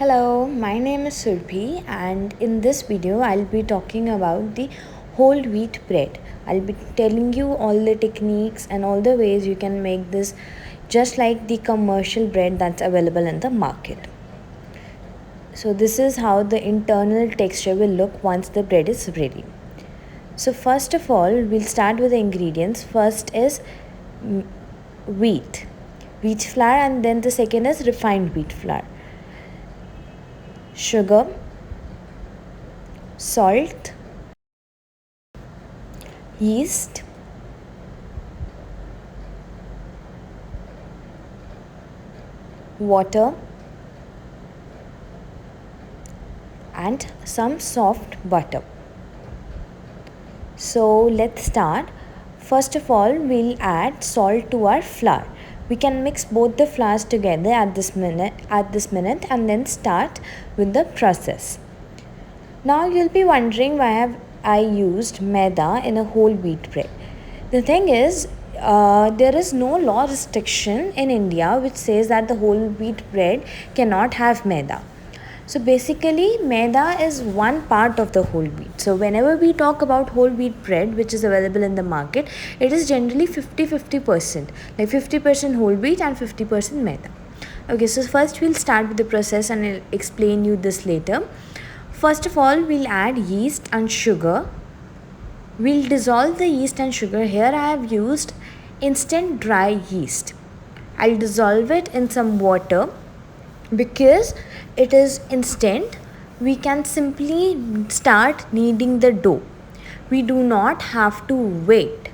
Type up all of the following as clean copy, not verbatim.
Hello, my name is Surbhi, and in this video I'll be talking about the whole wheat bread. I'll be telling you all the techniques and all the ways you can make this just like the commercial bread that's available in the market. So this is how the internal texture will look once the bread is ready. So first of all, we'll start with the ingredients. First is wheat flour, and then the second is refined wheat flour. Sugar, salt, yeast, water, and some soft butter. So let's start. First of all, we'll add salt to our flour. We can mix both the flours together at this minute and then start with the process. Now you'll be wondering why have I used maida in a whole wheat bread. The thing is, there is no law restriction in India which says that the whole wheat bread cannot have maida. So basically, maida is one part of the whole wheat. So whenever we talk about whole wheat bread which is available in the market, it is generally 50-50%, like 50% whole wheat and 50% maida. Okay, so first we'll start with the process and I'll explain you this later. First of all, we'll add yeast and sugar. We'll dissolve the yeast and sugar. Here I have used instant dry yeast. I'll dissolve it in some water. Because it is instant, we can simply start kneading the dough. We do not have to wait.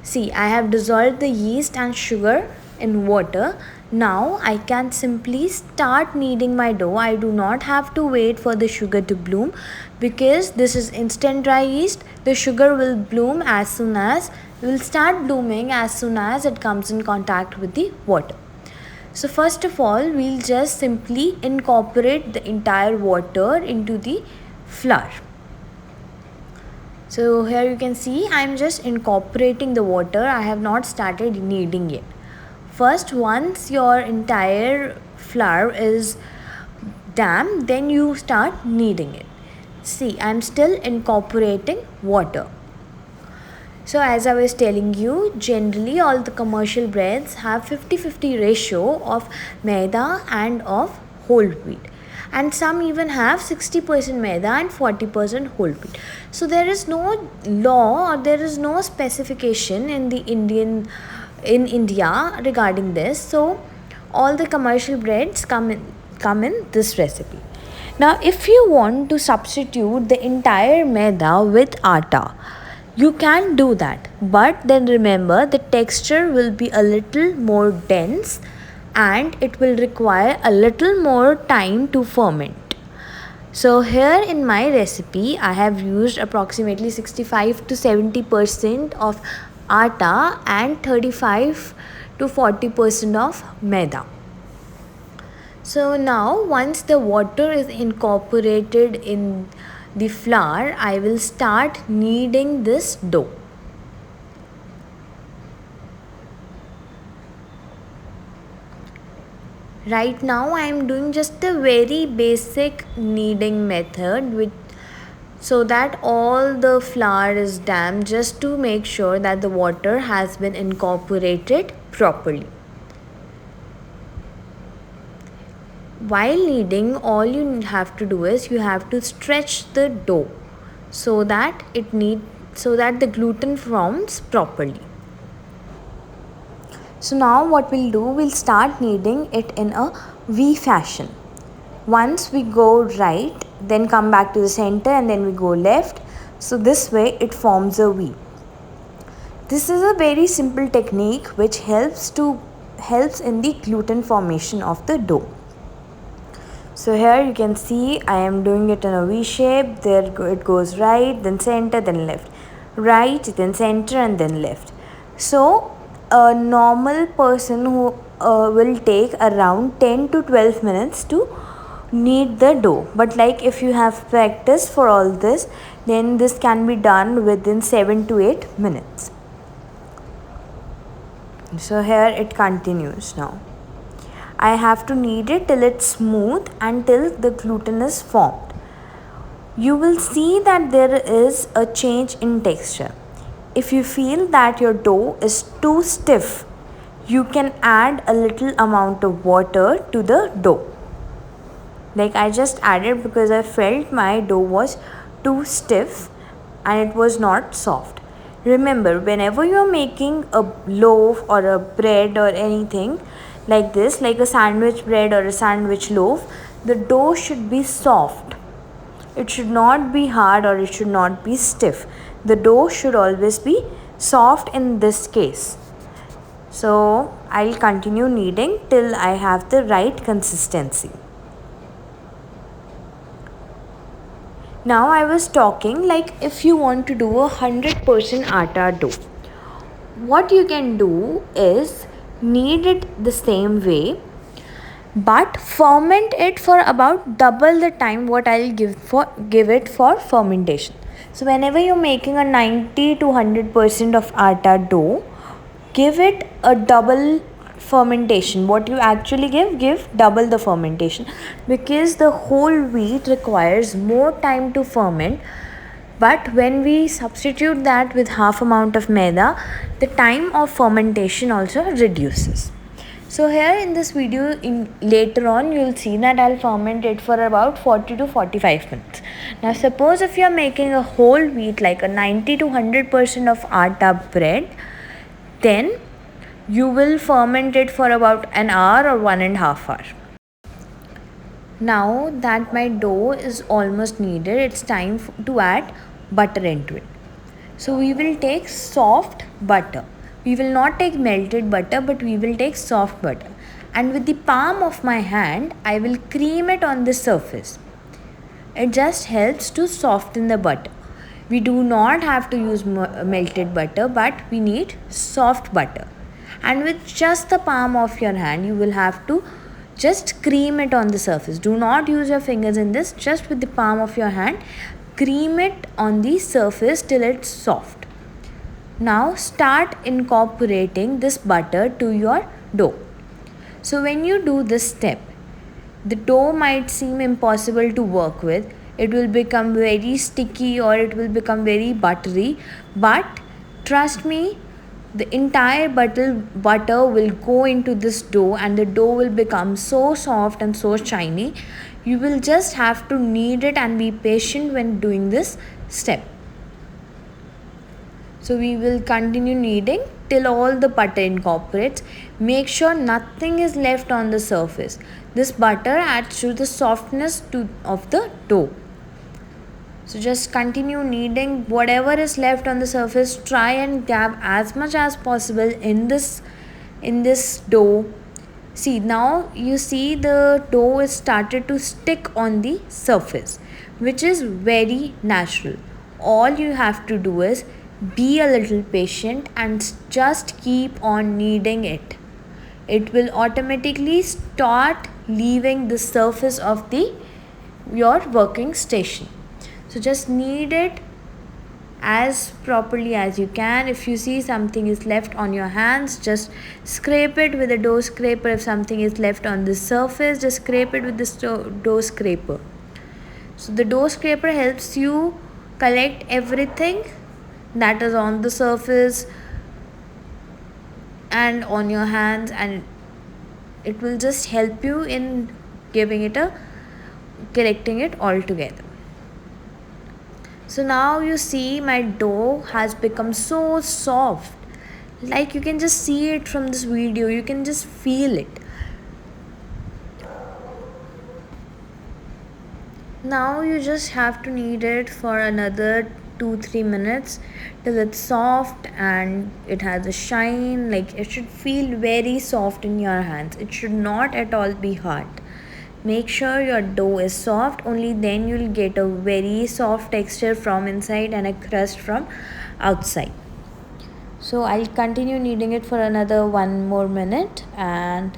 See, I have dissolved the yeast and sugar in water. Now I can simply start kneading my dough. I do not have to wait for the sugar to bloom because this is instant dry yeast. The sugar will bloom will start blooming as soon as it comes in contact with the water. So first of all, we'll just simply incorporate the entire water into the flour. So here you can see I'm just incorporating the water. I have not started kneading it. First, once your entire flour is damp, then you start kneading it. See, I'm still incorporating water. So as I was telling you, generally all the commercial breads have 50-50 ratio of maida and of whole wheat. And some even have 60% maida and 40% whole wheat. So there is no law or there is no specification in India regarding this. So all the commercial breads come in this recipe. Now if you want to substitute the entire maida with atta, you can do that, but then remember the texture will be a little more dense and it will require a little more time to ferment. So here in my recipe, I have used approximately 65 to 70% of atta and 35 to 40% of maida. So now once the water is incorporated in the flour, I will start kneading this dough. Right now I am doing just a very basic kneading method so that all the flour is damp, just to make sure that the water has been incorporated properly. While kneading, all you have to do is you have to stretch the dough so that the gluten forms properly. So now what we'll do, we'll start kneading it in a V fashion. Once we go right, then come back to the center and then we go left. So this way it forms a V. This is a very simple technique which helps in the gluten formation of the dough. So here you can see I am doing it in a V shape. There it goes right, then center, then left. Right, then center and then left. So a normal person who will take around 10 to 12 minutes to knead the dough. But like if you have practice for all this, then this can be done within 7 to 8 minutes. So here it continues now. I have to knead it till it's smooth and till the gluten is formed. You will see that there is a change in texture. If you feel that your dough is too stiff, you can add a little amount of water to the dough. Like I just added because I felt my dough was too stiff and it was not soft. Remember, whenever you're making a loaf or a bread or anything like this, like a sandwich bread or a sandwich loaf, the dough should be soft. It should not be hard or it should not be stiff. The dough should always be soft in this case. So I'll continue kneading till I have the right consistency. Now I was talking like if you want to do 100% atta dough, what you can do is knead it the same way, but ferment it for about double the time what I'll give it for fermentation. So whenever you're making a 90 to 100% of atta dough, give it a double fermentation. What you actually give double the fermentation, because the whole wheat requires more time to ferment. But when we substitute that with half amount of maida, the time of fermentation also reduces. So here in this video, later on you'll see that I'll ferment it for about 40 to 45 minutes. Now suppose if you're making a whole wheat like a 90 to 100% of atta bread, then you will ferment it for about an hour or 1.5 hours. Now that my dough is almost kneaded, it's time to add butter into it. So we will take soft butter. We will not take melted butter, but we will take soft butter. And with the palm of my hand, I will cream it on the surface. It just helps to soften the butter. We do not have to use melted butter, but we need soft butter. And with just the palm of your hand, you will have to just cream it on the surface. Do not use your fingers in this, just with the palm of your hand, cream it on the surface till it's soft. Now start incorporating this butter to your dough. So when you do this step, the dough might seem impossible to work with. It will become very sticky or it will become very buttery, but trust me, the entire butter will go into this dough and the dough will become so soft and so shiny. You will just have to knead it and be patient when doing this step. So we will continue kneading till all the butter incorporates. Make sure nothing is left on the surface. This butter adds to the softness of the dough. So just continue kneading. Whatever is left on the surface, try and grab as much as possible in this dough. See, now you see the dough is started to stick on the surface, which is very natural. All you have to do is be a little patient and just keep on kneading it. It will automatically start leaving the surface of your working station. So just knead it as properly as you can. If you see something is left on your hands, just scrape it with a dough scraper. If something is left on the surface, just scrape it with the dough scraper. So the dough scraper helps you collect everything that is on the surface and on your hands, and it will just help you in collecting it all together. So now you see my dough has become so soft. Like you can just see it from this video. You can just feel it. Now you just have to knead it for another 2-3 minutes till it's soft and it has a shine. Like it should feel very soft in your hands. It should not at all be hard. Make sure your dough is soft, only then you'll get a very soft texture from inside and a crust from outside. So I'll continue kneading it for another 1 more minute and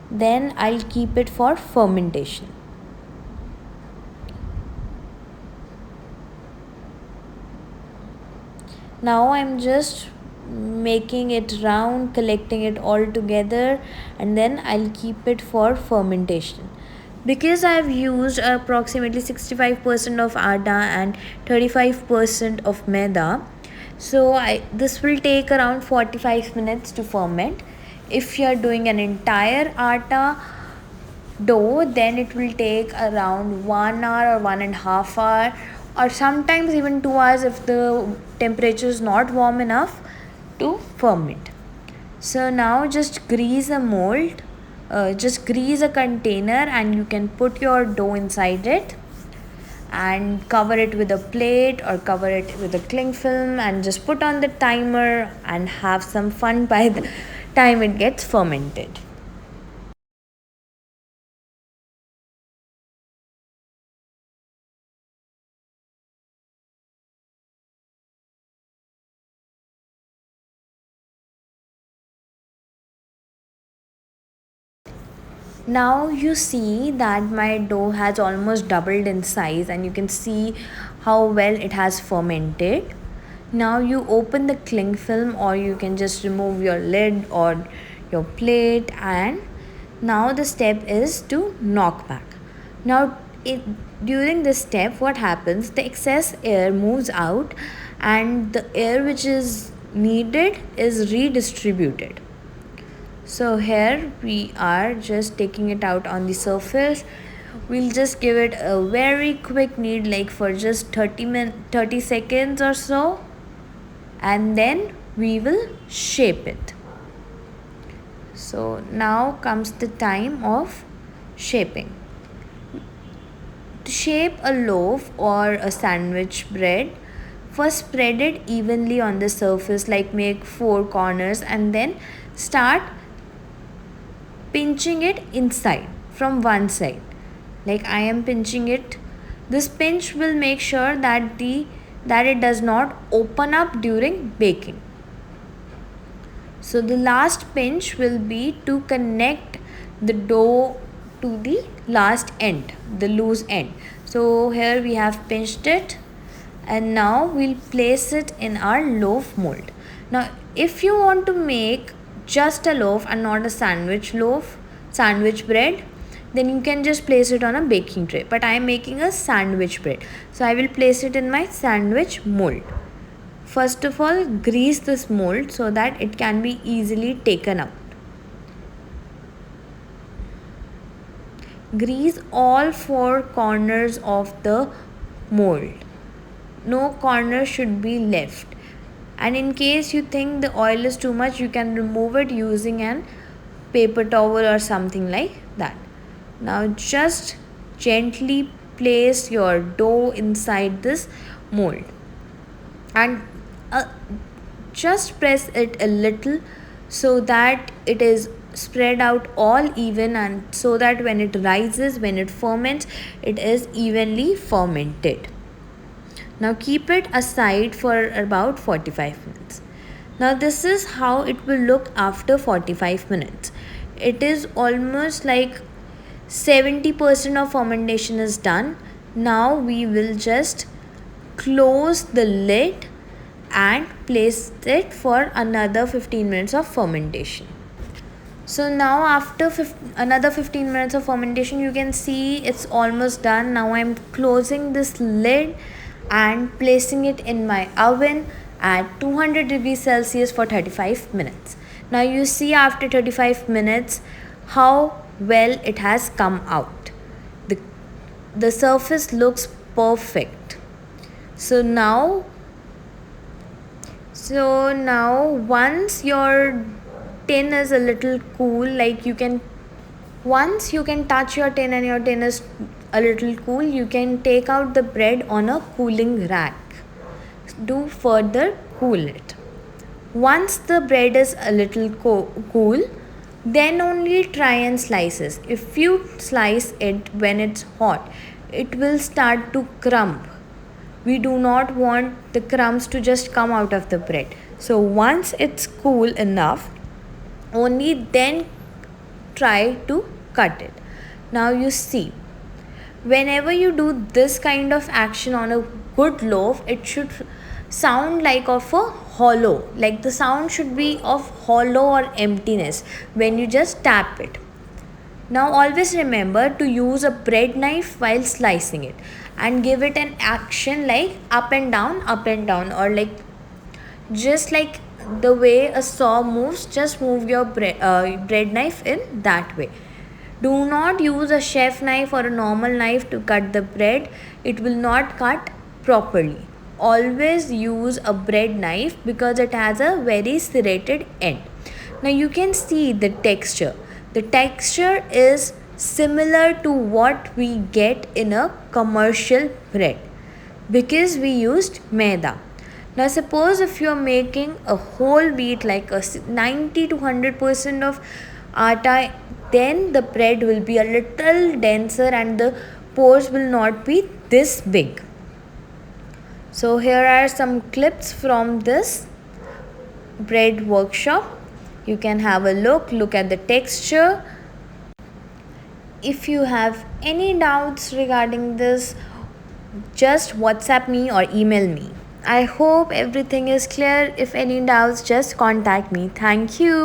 then I'll keep it for fermentation. Now I'm just making it round, collecting it all together, and then I'll keep it for fermentation. Because I've used approximately 65% of atta and 35% of maida, so this will take around 45 minutes to ferment. If you're doing an entire atta dough, then it will take around 1 hour or 1.5 hours, or sometimes even 2 hours if the temperature is not warm enough to ferment. So now just grease a mold, just grease a container, and you can put your dough inside it and cover it with a plate or cover it with a cling film and just put on the timer and have some fun by the time it gets fermented. Now you see that my dough has almost doubled in size, and you can see how well it has fermented. Now you open the cling film, or you can just remove your lid or your plate, and now the step is to knock back. Now during this step, what happens, the excess air moves out and the air which is needed is redistributed. So here we are just taking it out on the surface. We'll just give it a very quick knead, like for just 30 seconds or so, and then we will shape it. So now comes the time of shaping. To shape a loaf or a sandwich bread, first spread it evenly on the surface, like make 4 corners, and then start pinching it inside from one side, like I am pinching it. This pinch will make sure that it does not open up during baking. So the last pinch will be to connect the dough to the last end, the loose end. So here we have pinched it, and now we'll place it in our loaf mold. Now if you want to make just a loaf and not a sandwich bread, then you can just place it on a baking tray. But I am making a sandwich bread, so I will place it in my sandwich mold. First of all, grease this mold so that it can be easily taken out. Grease all 4 corners of the mold. No corner should be left. And in case you think the oil is too much, you can remove it using an paper towel or something like that. Now just gently place your dough inside this mold, and just press it a little so that it is spread out all even, and so that when it rises, when it ferments, it is evenly fermented. Now keep it aside for about 45 minutes. Now this is how it will look after 45 minutes. It is almost like 70% of fermentation is done. Now we will just close the lid and place it for another 15 minutes of fermentation. So now after another 15 minutes of fermentation, you can see it's almost done. Now I'm closing this lid and placing it in my oven at 200 degrees Celsius for 35 minutes. Now you see after 35 minutes how well it has come out. The surface looks perfect. So now once your tin is a little cool, like once you can touch your tin and your tin is a little cool, you can take out the bread on a cooling rack. Do further cool it. Once the bread is a little cool, then only try and slice it. If you slice it when it's hot, it will start to crumb. We do not want the crumbs to just come out of the bread. So once it's cool enough, only then try to cut it. Now you see, whenever you do this kind of action on a good loaf, it should sound like of a hollow, like the sound should be of hollow or emptiness when you just tap it. Now always remember to use a bread knife while slicing it and give it an action like up and down, or like just like the way a saw moves, just move your bread knife in that way. Do not use a chef knife or a normal knife to cut the bread, it will not cut properly. Always use a bread knife because it has a very serrated end. Now you can see the texture. The texture is similar to what we get in a commercial bread because we used maida. Now suppose if you are making a whole wheat, like a 90 to 100% of atta, then the bread will be a little denser and the pores will not be this big. So here are some clips from this bread workshop. You can have a look at the texture. If you have any doubts regarding this, just WhatsApp me or email me. I hope everything is clear. If any doubts, just contact me. Thank you.